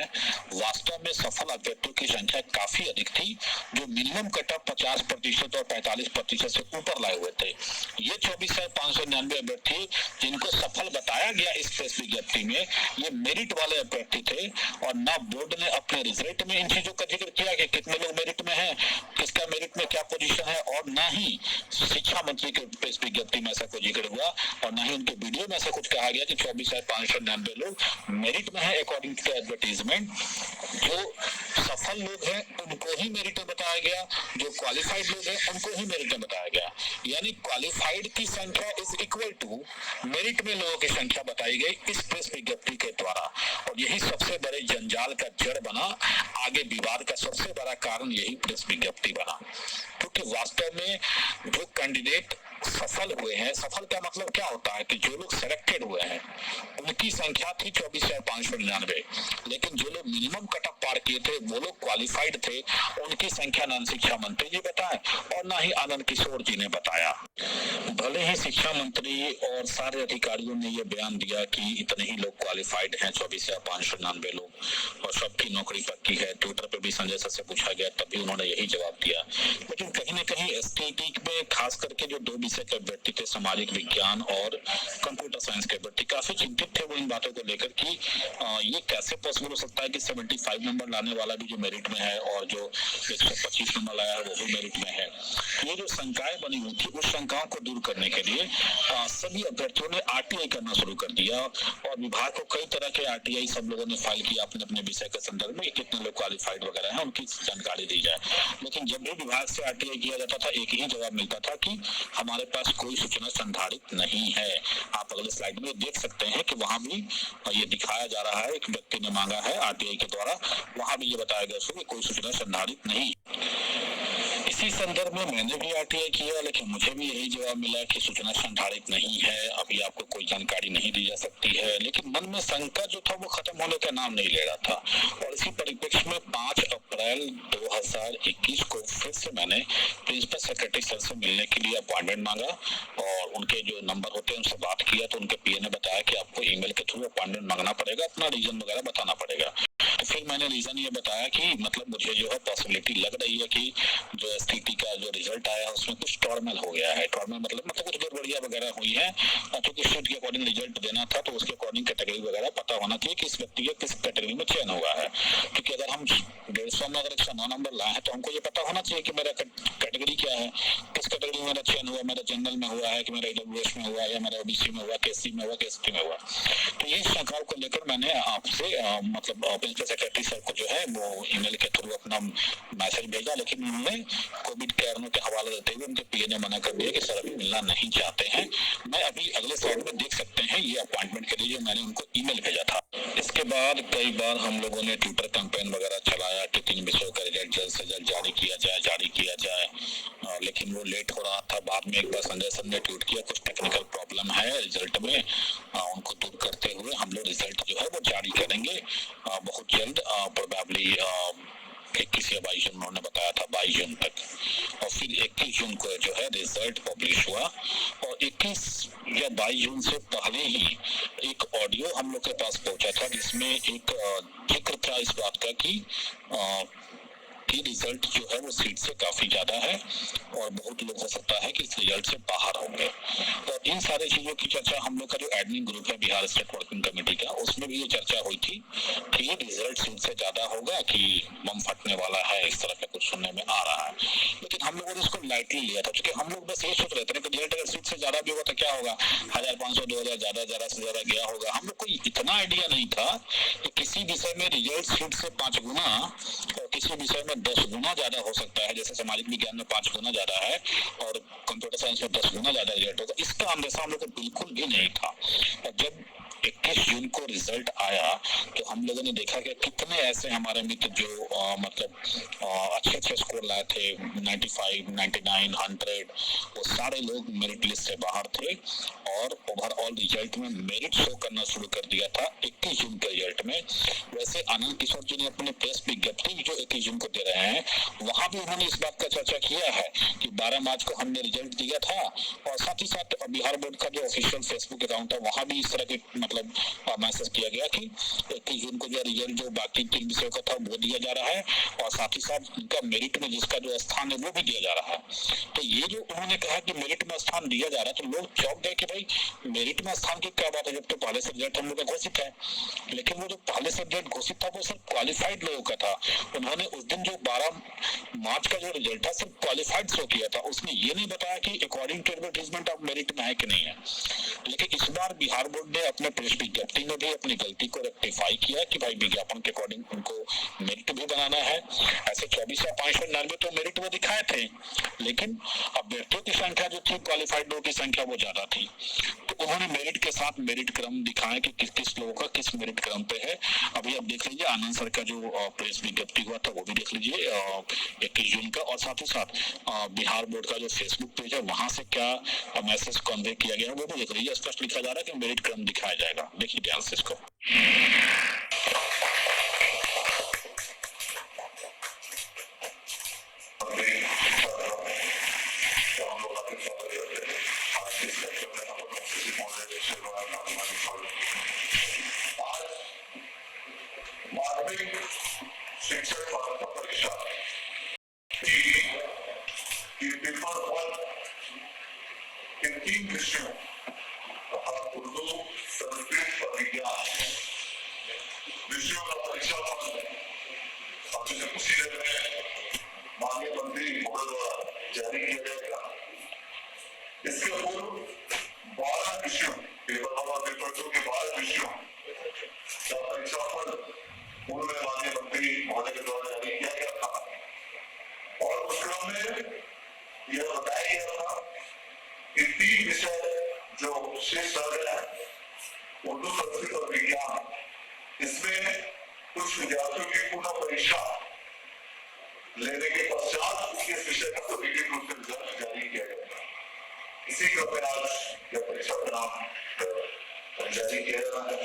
वास्तव में सफल अभ्यर्थियों की संख्या काफी अधिक थी, जो मिनिमम कट ऑफ 50% और 45% से ऊपर लाए हुए थे। ये 24,599 अभ्यर्थी जिनको सफल बताया गया इस प्रेस विज्ञप्ति में, ये मेरिट वाले अभ्यर्थी थे और ना बोर्ड ने अपने रिजल्ट में इन चीजों का जिक्र किया कि कितने लोग मेरिट में हैं, किसका मेरिट में क्या पोजीशन है, और ना ही शिक्षा मंत्री के प्रेस विज्ञप्ति में ऐसा कोई जिक्र हुआ और ना ही उनके वीडियो में ऐसा कुछ कहा गया कि 24,599 लोग मेरिट में हैं अकॉर्डिंग टू एडवर्टीजमेंट। जो सफल लोग हैं उनको ही मेरिट में बताया गया, जो क्वालिफाइड लोग हैं उनको ही मेरिट में बताया गया, यानी क्वालिफाइड की संख्या इज इक्वल टू मेरिट में लोगों की संख्या बताई गई इस प्रेस विज्ञप्ति के द्वारा। और यही सबसे बड़े जंजाल का जड़ बना, आगे विवाद का सबसे बड़ा कारण यही प्रेस विज्ञप्ति बना, क्योंकि वास्तव में जो कैंडिडेट सफल हुए हैं, सफल का मतलब क्या होता है कि जो लोग सिलेक्टेड हुए हैं उनकी संख्या थी 24,599, लेकिन जो लोग मिनिमम कट ऑफ पार किए थे वो लोग क्वालिफाइड थे, उनकी संख्या न शिक्षा मंत्री जी बताए और ना ही आनंद किशोर जी ने बताया। भले ही शिक्षा मंत्री और सारे अधिकारियों ने ये बयान दिया कि इतने ही लोग क्वालिफाइड हैं, 24,599 लोग, और सबकी नौकरी पक्की है। ट्विटर पे भी संजय सर से पूछा गया तब भी उन्होंने यही जवाब दिया, लेकिन कहीं न कहीं एसटीईटी में खास करके जो दो विषय के अभ्यर्थी थे, सामाजिक विज्ञान और कंप्यूटर साइंस के अभ्यर्थी, काफी चिंतित थे वो इन बातों को लेकर कि ये कैसे पॉसिबल हो सकता है कि 75 नंबर लाने वाला भी जो मेरिट में है और जो 125 नंबर लाया है वो भी मेरिट में है। ये जो शंकाएं बनी हुई थी, उस शंकाओं को दूर करने के लिए सभी अभ्यर्थियों ने आरटीआई करना शुरू कर दिया और विभाग को कई तरह के आरटीआई सब लोगों ने फाइल किया अपने अपने विषय के संदर्भ में, कितने लोग क्वालिफाइड वगैरह हैं उनकी जानकारी दी जाए। लेकिन जब भी विभाग से आरटीआई किया जाता था एक ही जवाब मिलता था कि हमारे पास कोई सूचना संधारित नहीं है। आप अगले स्लाइड में देख सकते हैं कि वहां भी ये दिखाया जा रहा है, एक व्यक्ति ने मांगा है आरटीआई के द्वारा, वहां भी ये बताया गया उसको कि कोई सूचना संधारित नहीं। इसी संदर्भ में मैंने भी आरटीआई किया, लेकिन मुझे भी यही जवाब मिला कि सूचना संधारित नहीं है, अभी आपको कोई जानकारी नहीं दी जा सकती है। लेकिन मन में शंका जो था वो खत्म होने का नाम नहीं ले रहा था और इसी परिप्रेक्ष्य में 5 अप्रैल 2021 को फिर से मैंने प्रिंसिपल सेक्रेटरी सर से मिलने के लिए अपॉइंटमेंट मांगा और उनके जो नंबर होते हैं उनसे बात किया तो उनके पीए ने बताया कि आपको ईमेल के थ्रू अपॉइंटमेंट मांगना पड़ेगा, अपना रीजन वगैरह बताना पड़ेगा। तो फिर मैंने रीजन ये बताया कि मतलब मुझे जो है पॉसिबिलिटी लग रही है कि जो एसटीटी का जो रिजल्ट आया है उसमें कुछ टॉर्मल हो गया है। टॉर्मल मतलब कुछ गड़बड़ियां वगैरह हुई है, क्योंकि सीट के अकॉर्डिंग रिजल्ट देना था तो उसके अकॉर्डिंग कैटेगरी वगैरह पता होना चाहिए कि इस व्यक्ति का किस कैटेगरी में चयन हुआ है। क्योंकि अगर हम 150 में अगर 109 नंबर लाए हैं तो हमको ये पता होना चाहिए कि मेरा कैटेगरी क्या है, किस कैटेगरी में मेरा चयन हुआ, मेरा जनरल में हुआ है कि मेरा ईडब्ल्यूएस में हुआ या मेरा ओबीसी में हुआ, केसी में हुआ, केएसटी में हुआ। तो ये शंकाओं को लेकर मैंने आपसे मतलब प्रिंसिपल सेक्रेटरी सर को जो है वो ईमेल के थ्रू अपना मैसेज भेजा, लेकिन उन्होंने कोविड कारणों के हवाला देते हुए उनके पीए ने मना कर दिया कि सर अभी मिलना नहीं चाहते हैं। मैं अभी अगले स्लाइड में देख सकते हैं ये अपॉइंटमेंट के लिए जो मैंने उनको ईमेल भेजा था। इसके बाद कई बार हम लोगों ने ट्विटर कैंपेन वगैरह चलाया कि 3 विषयों का रिजल्ट जल्द से जल्द जारी किया जाए, लेकिन वो लेट हो रहा था। बाद में एक बार संजय सर ने ट्वीट किया कुछ टेक्निकल प्रॉब्लम है रिजल्ट में, उनको दूर करते हुए हम लोग रिजल्ट जो है वो जारी करेंगे बहुत जल्द, प्रोबेबली 21 या 22 जून उन्होंने बताया था, 22 जून तक। और फिर 21 जून को जो है रिजल्ट पब्लिश हुआ और 21 या 22 जून से पहले ही एक ऑडियो हम लोग के पास पहुंचा था जिसमें एक जिक्र था इस बात का कि रिजल्ट जो है वो सीट से काफी ज्यादा है और बहुत लोग हो सकता है कि इस रिजल्ट से बाहर होंगे। और इन सारी चीजों की चर्चा हम लोग का जो एडमिन ग्रुप है बिहार स्टेट वर्किंग कमेटी का, उसमें भी ये चर्चा हुई थी कि ये रिजल्ट सीट से ज्यादा होगा कि बम फटने वाला है, इस तरह का कुछ सुनने में आ रहा है। लेकिन हम लोगों ने इसको लाइटली लिया था क्योंकि हम लोग बस ये सोच रहे थे कि रिजल्ट अगर सीट से ज्यादा भी होगा तो क्या होगा, 1500 2000 ज्यादा से ज्यादा गया होगा। हम लोग को इतना आइडिया नहीं था कि किसी विषय में रिजल्ट सीट से 5 गुना और किसी विषय में 10 गुना ज्यादा हो सकता है। जैसे सामाजिक विज्ञान में 5 गुना ज्यादा है और कंप्यूटर साइंस में 10 गुना ज्यादा रिजल्ट होगा, इसका अंदेशा हम लोग को बिल्कुल भी नहीं था। और जब 21 जून को रिजल्ट आया तो हम लोगों ने देखा कि कितने ऐसे हमारे मित्र जो अच्छे अच्छे स्कोर लाए थे 95, 99, 100, वो सारे लोग मेरिट लिस्ट से बाहर थे और ओवरऑल रिजल्ट में मेरिट शो करना शुरू कर दिया था 21 जून के रिजल्ट में। वैसे आनंद किशोर जी ने अपने प्रेस विज्ञप्ति जो 21 जून को दे रहे हैं वहां भी उन्होंने इस बात का चर्चा किया है कि 12 मार्च को हमने रिजल्ट दिया था और साथ ही साथ बिहार बोर्ड का जो ऑफिशियल फेसबुक अकाउंट है वहां भी इस तरह के मतलब मैसेज किया गया कि 21 जून को जो रिजल्ट जो बाकी 3 विषयों का था वो दिया जा रहा है और साथ ही साथ उनका मेरिट में जिसका जो स्थान है वो भी दिया जा रहा है। तो ये जो उन्होंने कहा कि मेरिट में स्थान दिया जा रहा है तो लोग चौंक गए कि भाई मेरिट में स्थान की क्या बात है, जब तो पहले से रिजल्ट हम लोग का घोषित है। लेकिन वो जो पहले से रिजल्ट घोषित था वो सिर्फ क्वालिफाइड लोगों का था। उन्होंने उस दिन जो 12 मार्च का जो रिजल्ट था सिर्फ क्वालिफाइड शो किया था, उसने ये नहीं बताया कि अकॉर्डिंग टू एडवर्टाइजमेंट आप मेरिट में है कि नहीं है। लेकिन इस बार बिहार बोर्ड ने अपने प्रेस विज्ञप्ति में भी अपनी गलती को रेक्टिफाई किया कि भाई विज्ञापन के अकॉर्डिंग उनको मेरिट भी बनाना है। ऐसे 24 या 599 तो मेरिट वो दिखाए थे, लेकिन अभ्यर्थियों की संख्या जो थी क्वालिफाइड लोगों की संख्या वो ज्यादा थी। तो उन्होंने मेरिट के साथ मेरिट क्रम दिखाया कि किस किस लोगों का किस मेरिट क्रम पे है। अभी आप देख लीजिए आनंद सर का जो प्रेस विज्ञप्ति हुआ था वो भी देख लीजिए 21 जून का, और साथ ही साथ बिहार बोर्ड का जो फेसबुक पेज है वहां से क्या मैसेज कन्वे किया गया है वो भी देख लीजिए। स्पष्ट लिखा जा रहा है कि मेरिट क्रम दिखाया जाएगा। देखिए ध्यान से इसको। माध्यमिक शिक्षक पात्रता परीक्षा की पेपर 1 के 3 विषयों उर्दू, संस्कृत और विज्ञान विषयों का परीक्षा फल अभी से कुछ ही देर में माननीय मंत्री महोदय द्वारा जारी किया जाएगा। इसके पूर्व 12 विषयों पेपर 1 और पेपर 2 के 12 विषयों का परीक्षा फल पूर्व में माननीय मंत्री महोदय के द्वारा जारी किया गया था और उस क्रम में यह बताया गया था कि 3 विषय जो शेष रह गए हैं उर्दू, संस्कृत और विज्ञान, इसमें कुछ विद्यार्थियों की पुनः परीक्षा लेने के पश्चात इस विषय का सटीक रूप से रिजल्ट जारी किया जाएगा। इसी क्रम में आज यह परीक्षा परिणाम जारी किया जा रहा है।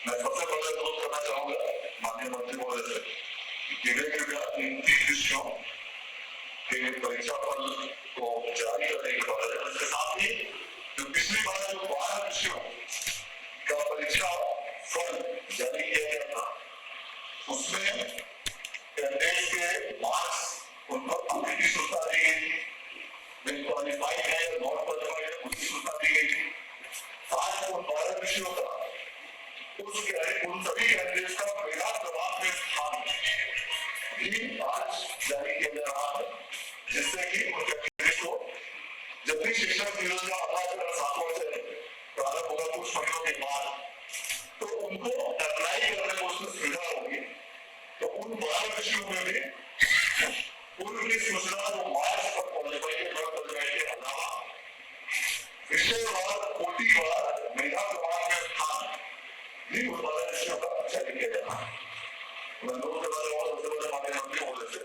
मैं सबसे पहले अनुरोध करना चाहूंगा माननीय मंत्री महोदय से कि वे कृपया इन 3 विषयों के परीक्षा फल को जारी करने के बाद इसके साथ ही जो पिछली बार जो 12 विषयों का परीक्षा फल जारी किया गया था उसमें कैंडिडेट के मार्क्स उन पर अभी की सूचना दी गई थी, वे क्वालिफाइड है नॉट क्वालिफाइड है उसकी सूचना दी गई थी। आज उन 12 विषयों का उन सभी कैंडिडेट्स का मेधा क्रमांक में स्थान भी आज जारी किया जा रहा है, जिससे कि उन कैंडिडेट को जब भी शिक्षक योजना अभ्यास 7 से प्रारंभ होगा कुछ महीनों के बाद तो उनको अप्लाई करने में उसमें सुविधा होगी। तो उन 12 विषयों में भी पूर्व की सूचना जो मार्च पर क्वालिफाई के अलावा विषयवार कोटिवार मेधा क्रमांक में स्थान भी उन 12 विषयों का जारी किया जा रहा है। मैं अनुरोध करना चाहूंगा सबसे पहले माननीय मंत्री महोदय से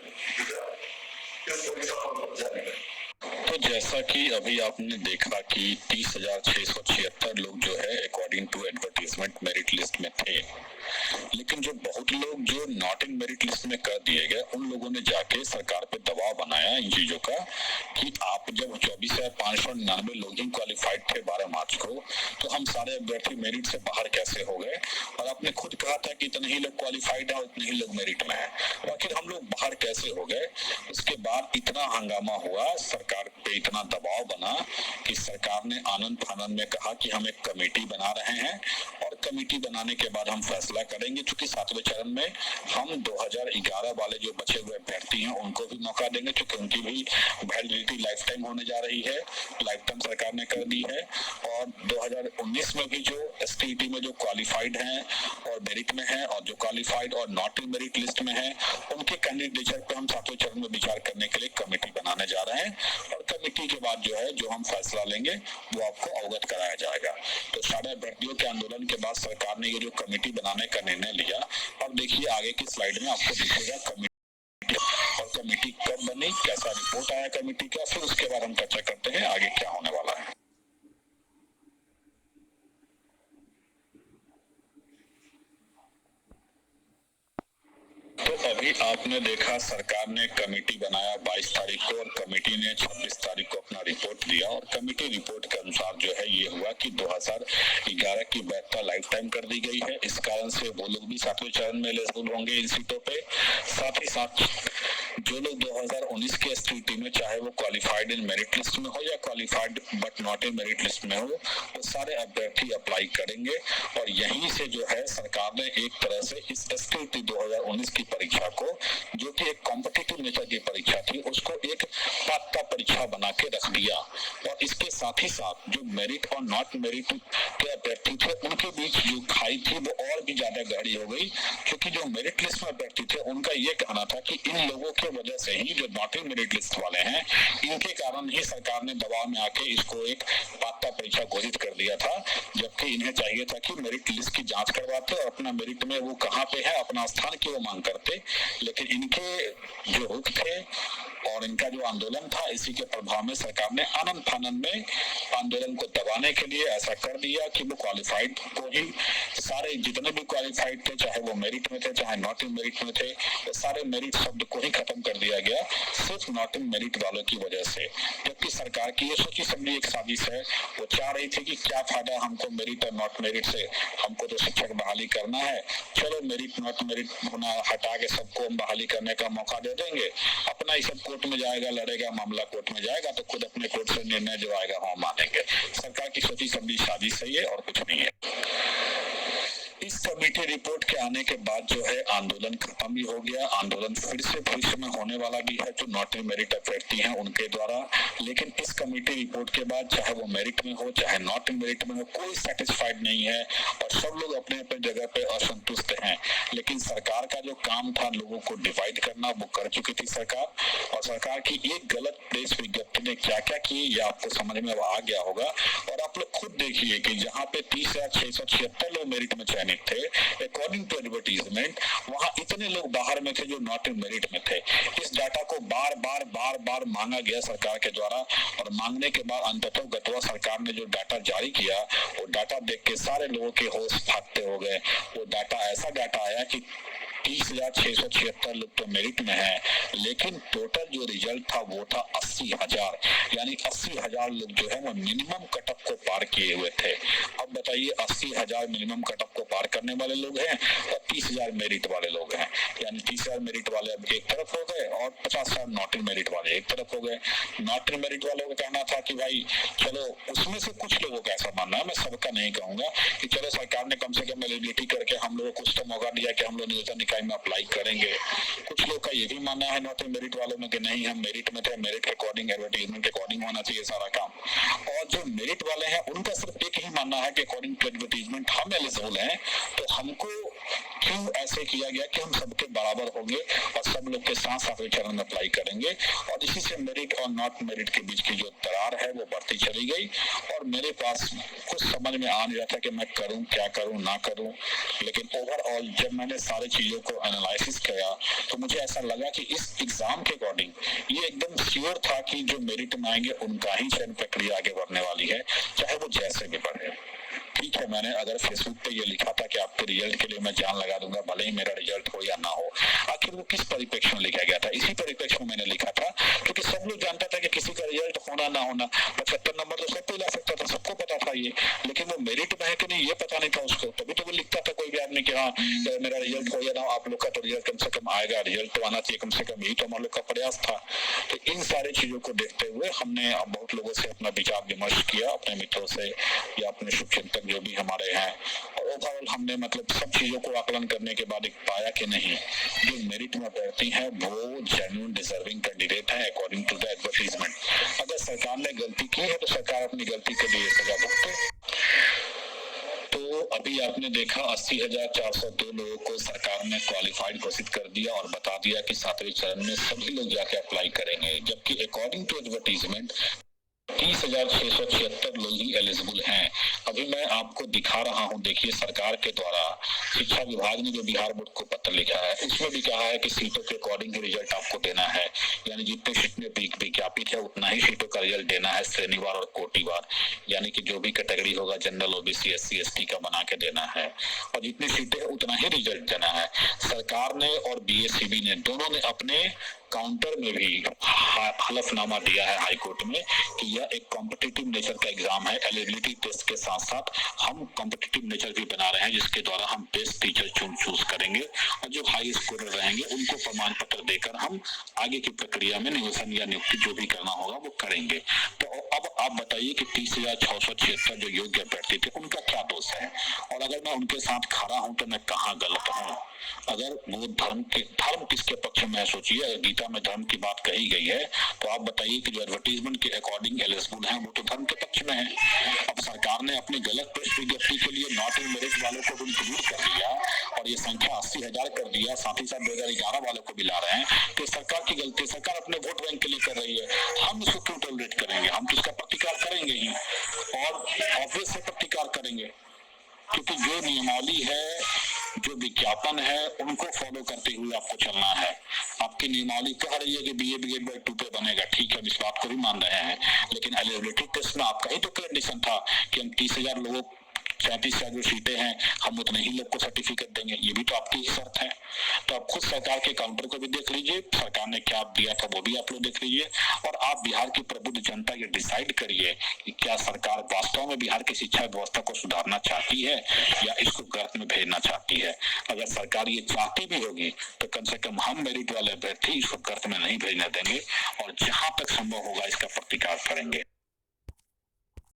इस परीक्षा फल जारी करें। तो जैसा कि अभी आपने देखा कि 30,676 लोग जो है according to advertisement merit list में थे, लेकिन जो बहुत लोग जो नॉट इन मेरिट लिस्ट में कर दिए गए उन लोगों ने जाके सरकार पे दबाव बनाया इन चीजों का कि आप जब 24,599 लोग ही क्वालिफाइड थे 12 मार्च को तो हम सारे अभ्यर्थी मेरिट से बाहर कैसे हो गए। और आपने खुद कहा था कि इतने ही लोग क्वालिफाइड है उतने ही लोग मेरिट में है, आखिर हम लोग बाहर कैसे हो गए। उसके बाद इतना हंगामा हुआ, सरकार पे इतना दबाव बना कि सरकार ने आनंद फानंद में कहा कि हम एक कमेटी बना रहे हैं और कमेटी बनाने के बाद हम फैसला करेंगे। चूंकि 7वें चरण में हम 2011 वाले जो बचे हुए अभ्यर्थी हैं उनको भी मौका देंगे, क्योंकि उनकी भी वैलिडिटी लाइफ टाइम होने जा रही है, लाइफ टाइम सरकार ने कर दी है। और 2019 में भी जो एसटीईटी में जो क्वालिफाइड हैं और मेरिट में हैं और जो क्वालिफाइड और नॉट इन मेरिट लिस्ट में हैं उनके कैंडिडेचर पे हम 7वें चरण में विचार करने के लिए कमेटी बनाने जा रहे हैं। और कमेटी कमेटी के बाद जो है जो हम फैसला लेंगे वो आपको अवगत कराया जाएगा। तो सारे अभ्यर्थियों के आंदोलन के बाद सरकार ने ये जो कमेटी बनाने का निर्णय लिया, अब देखिए आगे की स्लाइड में आपको दिखेगा कमेटी और कमेटी कब बनी, कैसा रिपोर्ट आया कमेटी का, फिर उसके बाद हम चर्चा करते हैं आगे क्या होने वाला है। तो अभी आपने देखा सरकार ने कमेटी बनाया 22 तारीख को और कमेटी ने 26 तारीख को अपना रिपोर्ट दिया और कमेटी रिपोर्ट के अनुसार जो है ये हुआ कि 2011 की वैधता लाइफ टाइम कर दी गई है। इस कारण से वो लोग भी 7वें चरण में एलिजिबल होंगे इन सीटों पे। साथ ही साथ जो लोग 2019 के एसटीईटी में चाहे वो क्वालिफाइड इन मेरिट लिस्ट में हो या qualified but not in merit list में हो, वो सारे अभ्यर्थी अप्लाई करेंगे और यहीं से जो है सरकार ने एक तरह से इस एसटीईटी 2019 की परीक्षा को, जो कि एक कॉम्पिटिटिव नेचर की परीक्षा थी, उसको एक पात्रता परीक्षा बना के रख दिया। और इसके साथ ही साथ जो मेरिट और नॉट मेरिट के अभ्यर्थी थे उनके बीच जो खाई थी वो और भी ज्यादा गहरी हो गई, क्योंकि जो मेरिट लिस्ट में अभ्यर्थी थे उनका ये कहना था कि इन लोगों की वजह से ही जो नॉट इन मेरिट लिस्ट वाले हैं इनके कारण ही सरकार ने दबाव में आके इसको एक पात्रता परीक्षा घोषित कर दिया था, जबकि इन्हें चाहिए था कि मेरिट लिस्ट की जांच करवाते और अपना मेरिट में वो कहाँ पे है, अपना स्थान की वो मांग करते। लेकिन इनके जो रुख थे और इनका जो आंदोलन था, इसी के प्रभाव में सरकार ने आनन फानन में आंदोलन को दबाने के लिए ऐसा कर दिया कि वो क्वालिफाइड को ही, सारे जितने भी क्वालिफाइड थे, चाहे वो मेरिट में थे चाहे नॉट इन मेरिट में थे, वो सारे मेरिट शब्द को ही खत्म कर दिया गया सिर्फ नॉट इन मेरिट वालों की वजह से। जबकि सरकार की ये सोची समझी एक साजिश है, वो चाह रही थी कि क्या फायदा हमको मेरिट और नॉट मेरिट से, हमको तो शिक्षक बहाली करना है, चलो मेरिट नॉट मेरिट होना हटा के सबको हम बहाली करने का मौका दे देंगे, अपना ही सब कोर्ट में जाएगा, लड़ेगा, मामला कोर्ट में जाएगा तो खुद अपने कोर्ट से निर्णय जो आएगा वो मानेंगे। सरकार की सोची समझी साजिश है ये और कुछ नहीं है। इस कमेटी रिपोर्ट के आने के बाद जो है आंदोलन खत्म भी हो गया। आंदोलन फिर से भविष्य में होने वाला भी है जो नॉट इन मेरिट अभ्यर्थी हैं उनके द्वारा। लेकिन इस कमेटी रिपोर्ट के बाद चाहे वो मेरिट में हो चाहे नॉट इन मेरिट में हो, कोई सेटिस्फाइड नहीं है और सब लोग अपने अपने जगह पे असंतुष्ट हैं। लेकिन सरकार का जो काम था लोगों को डिवाइड करना, वो कर चुकी थी सरकार। और सरकार की एक गलत प्रेस विज्ञप्ति ने क्या क्या की ये आपको समझ में आ गया होगा। और आप लोग खुद देखिए कि जहाँ पे 30,676 लोग मेरिट में चयनित थे अकॉर्डिंग टू एडवर्टीजमेंट, वहां इतने लोग बाहर में थे जो नॉट इन मेरिट में थे। इस डाटा को बार बार मांगा गया सरकार के द्वारा और मांगने के बाद अंततः गतवा सरकार ने जो डाटा जारी किया, वो डाटा देख के सारे लोगों के होश फाटते हो गए। वो डाटा ऐसा डाटा आया कि 30,676 लोग तो मेरिट में है, लेकिन टोटल जो रिजल्ट था वो था 80,000, यानी 80,000 लोग जो है वो मिनिमम कटअप को पार किए हुए थे। अब बताइए 80,000 मिनिमम कटअप को पार करने वाले लोग हैं और 30,000 मेरिट वाले लोग हैं, यानी 30,000 मेरिट वाले अब एक तरफ हो गए और 50,000 नॉट इन मेरिट वाले एक तरफ हो गए। नॉट इन मेरिट वालों का कहना था कि भाई चलो, उसमें से कुछ लोगों का ऐसा मानना है, मैं सबका नहीं कहूंगा, कि चलो सरकार ने कम से कम एलिजिबिलिटी करके हम लोगों को कुछ तो मौका दिया कि हम लोग नियोजन निकाय में अप्लाई करेंगे। कुछ लोग का ये भी मानना है नॉट इन मेरिट वालों में कि नहीं, हम मेरिट में थे, मेरिट के अकॉर्डिंग एडवर्टाइजमेंट के अकॉर्डिंग होना चाहिए सारा काम। और जो मेरिट वाले हैं उनका सिर्फ एक ही मानना है कि अकॉर्डिंग टू एडवर्टाइजमेंट हम एलिजिबल हैं, तो हमको क्यों ऐसे किया गया कि हम सबके बराबर होंगे और सब लोग के साथ साथ चरण में अप्लाई करेंगे। और इसी से मेरिट और नॉट मेरिट के बीच की जो दरार है वो बढ़ती चली गई और मेरे पास कुछ समझ में आ नहीं रहा था कि मैं करूं क्या करूं ना करूं। लेकिन ओवरऑल जब मैंने सारी चीजों को एनालिसिस किया तो मुझे ऐसा लगा कि इस एग्जाम के अकॉर्डिंग ये एकदम श्योर था कि जो मेरिट में आएंगे उनका ही चयन प्रक्रिया आगे बढ़ने वाली है, चाहे वो जैसे भी बढ़े। ठीक है, मैंने अगर फेसबुक पे ये लिखा था कि आपके रिजल्ट के लिए मैं जान लगा दूंगा भले ही मेरा रिजल्ट हो या ना हो, आखिर वो किस परिप्रेक्ष्य में लिखा गया था? इसी परिप्रेक्ष्य में मैंने लिखा था क्योंकि सब लोग जानता था कि किसी का रिजल्ट होना ना होना 75 नंबर तो सबको ला सकता था, सबको पता था ये, लेकिन वो मेरिट में है कि नहीं ये पता नहीं था उसको। तभी तो वो लिखता था कोई भी आदमी कि हाँ मेरा रिजल्ट हो या ना, आप लोग का तो रिजल्ट कम से कम आएगा, रिजल्ट तो आना चाहिए कम से कम, यही तो हम लोग का प्रयास था। तो इन सारी चीजों को देखते हुए हमने बहुत लोगों से अपना विचार विमर्श किया, अपने मित्रों से या अपने शुभचिंतक जो भी हमारे हैं, और ओवरऑल हमने मतलब सब चीजों को आकलन करने के बाद एक पाया कि नहीं, जो मेरिट में अभ्यर्थी है वो जेन्युइन डिजर्विंग कैंडिडेट है अकॉर्डिंग टू द एडवर्टाइजमेंट। अगर सरकार ने गलती की है तो सरकार अपनी गलती के लिए सजा भुगते। तो अभी आपने देखा 80,402 लोगों को सरकार ने क्वालिफाइड घोषित कर दिया और बता दिया कि 7वें चरण में सभी लोग जाके अप्लाई करेंगे, जबकि अकॉर्डिंग टू एडवर्टाइजमेंट 30,676 लोग ही एलिजिबल हैं। अभी मैं आपको दिखा रहा हूं, देखिए सरकार के द्वारा शिक्षा विभाग ने जो बिहार बोर्ड को पत्र लिखा है उसमें भी कहा है कि सीटों के अकॉर्डिंग ही रिजल्ट आपको देना है, यानी जितने सीटें विज्ञापित है उतना ही सीटों का रिजल्ट देना है, श्रेणीवार और कोटिवार, यानी कि जो भी कैटेगरी होगा जनरल, ओबीसी, एससी, एसटी का बना के देना है और जितनी सीटें है उतना ही रिजल्ट देना है। सरकार ने और बीएससीबी ने दोनों ने अपने काउंटर में भी हलफनामा दिया है हाई कोर्ट में कि यह एक कॉम्पिटिटिव नेचर का एग्जाम है। एलिजिबिलिटी टेस्ट के साथ साथ हम कॉम्पिटिटिव नेचर भी बना रहे हैं जिसके द्वारा हम बेस्ट टीचर चूज करेंगे और जो हाई स्कोरर रहेंगे उनको प्रमाण पत्र देकर हम आगे की प्रक्रिया में निवेशन या नियुक्ति जो भी करना होगा वो करेंगे। तो अब आप बताइए कि 30,676 जो योग्य अभ्यर्थी थे उनका क्या दोष है, और अगर मैं उनके साथ खड़ा हूं तो मैं कहाँ गलत हूँ? अगर वो धर्म किसके पक्ष में है सोचिए। अगर गीता में धर्म की बात कही गई है तो आप बताइए कि जो एडवर्टीजमेंट के अकॉर्डिंग एलिजिबल हैं वो तो धर्म के पक्ष में है। अब सरकार ने अपनी गलत प्रेस विज्ञप्ति के लिए नॉट इन मेरिट वालों को भी इंक्लूड कर दिया और ये संख्या 80,000 कर दिया, साथ ही साथ 2011 वालों को भी ला रहे हैं। तो सरकार की गलती, सरकार अपने वोट बैंक के लिए कर रही है। हम इसको क्यों टॉलरेट करेंगे? हम तो इसका प्रतिकार करेंगे ही और ऑब्वियस से प्रतिकार करेंगे, क्योंकि जो नियमावली है, जो विज्ञापन है, उनको फॉलो करते हुए आपको चलना है। आपकी नियमावली कह रही है कि बीए बीएड बाई 2 पे बनेगा, ठीक है, हम इस बात को भी मान रहे हैं, लेकिन एलिजिबिलिटी टेस्ट में आपका ही तो कंडीशन था कि हम 30,000 लोगों, 37,000 जो सीटें हैं हम उतने ही लोग को सर्टिफिकेट देंगे। ये भी तो आपकी ही शर्त है। तो आप खुद सरकार के काउंटर को भी देख लीजिए, सरकार ने क्या दिया था वो भी आप लोग देख लीजिए और आप बिहार की प्रबुद्ध जनता ये डिसाइड करिए कि क्या सरकार वास्तव में बिहार की शिक्षा व्यवस्था को सुधारना चाहती है या इसको गर्त में भेजना चाहती है। अगर सरकार ये चाहती भी होगी तो कम से कम हम मेरिट वाले अभ्यर्थी इसको गर्त में नहीं भेजने देंगे और जहां तक संभव होगा इसका प्रतिकार करेंगे।